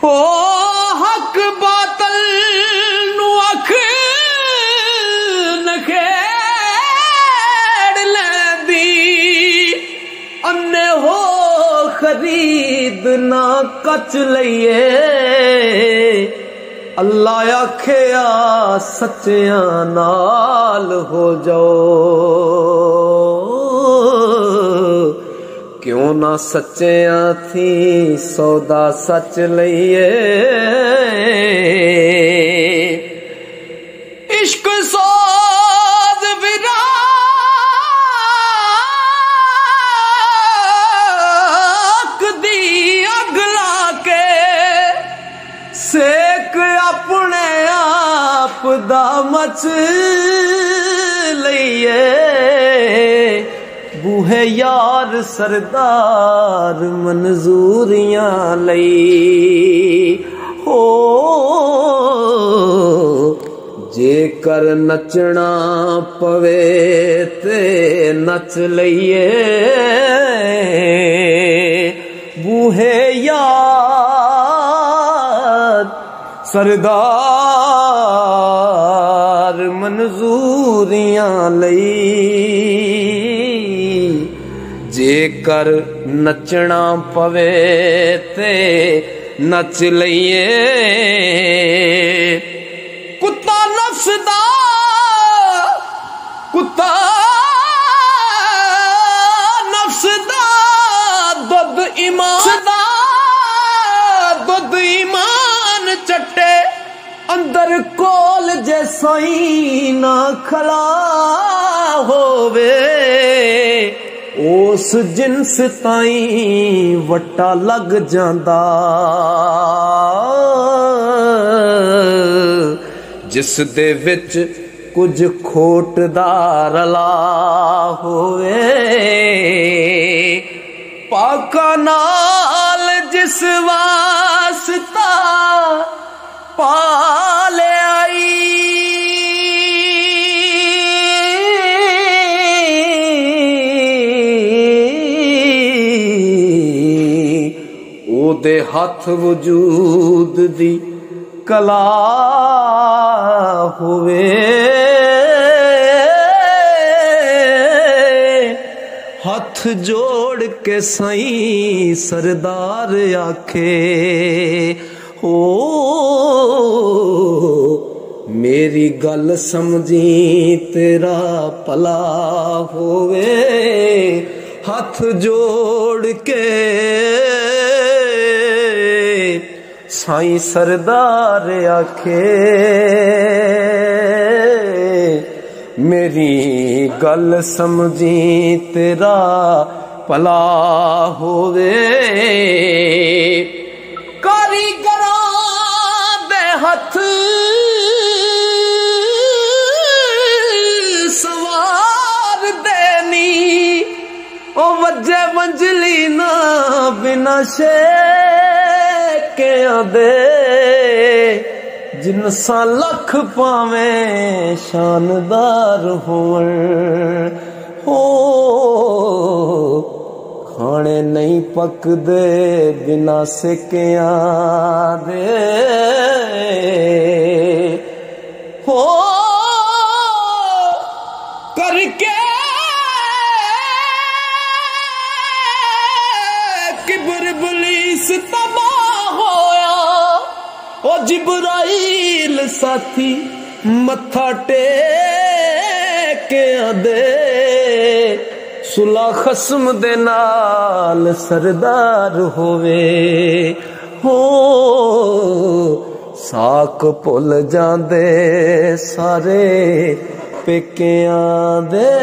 او حق باطل نو اکھ نکھیڑ لیندی انے ہو خرید نہ کچ لئیے اللہ آکھیا سچیاں نال ہو جاؤ کیوں نہ سچیاں تھی سودا سچ لئیے عشق سوز وراق دی اگ لا کے سیک اپنے آپ دا مچ لئیے بوہے یار سردار منظوریاں لئی ہو جے کر نچنا پوے تے نچ لئیے بوہے یار سردار منظوریاں لئی جے کر نچنا پوے تے نچ لئیے کتا نفس دا کتا نفس دا دودھ ایمان چٹے اندر کول جے سائیں نہ کھلا ہووے اس جنس تائیں وٹا لگ جاندا جس دے وچ کچھ کھوٹ دا رلا ہوئے پاکا نال جس واسطہ پالے آئی دے ہاتھ وجود دی کلا ہوئے ہاتھ جوڑ کے سائیں سردار آکھے او میری گل سمجھی تیرا پلا ہوئے ہاتھ جوڑ کے سائیں سردار آکھے میری گل سمجھی تیرا پلا ہوئے کاریگراں دے ہاتھ سوار دینی او وجہ منجلی نہ بنا شیکیاں دے جنساں لکھ پاویں شاندار ہون ہو کھانے نہیں پک دے بنا سکیاں دے ہو کر کے کبر ابلیس تباہ ہویا او جبرائیل ساتھی متھا ٹیکیاں دے صلح خصم دے نال سردار ہووے ہو ساک پل جاندے سارے پیکیاں دے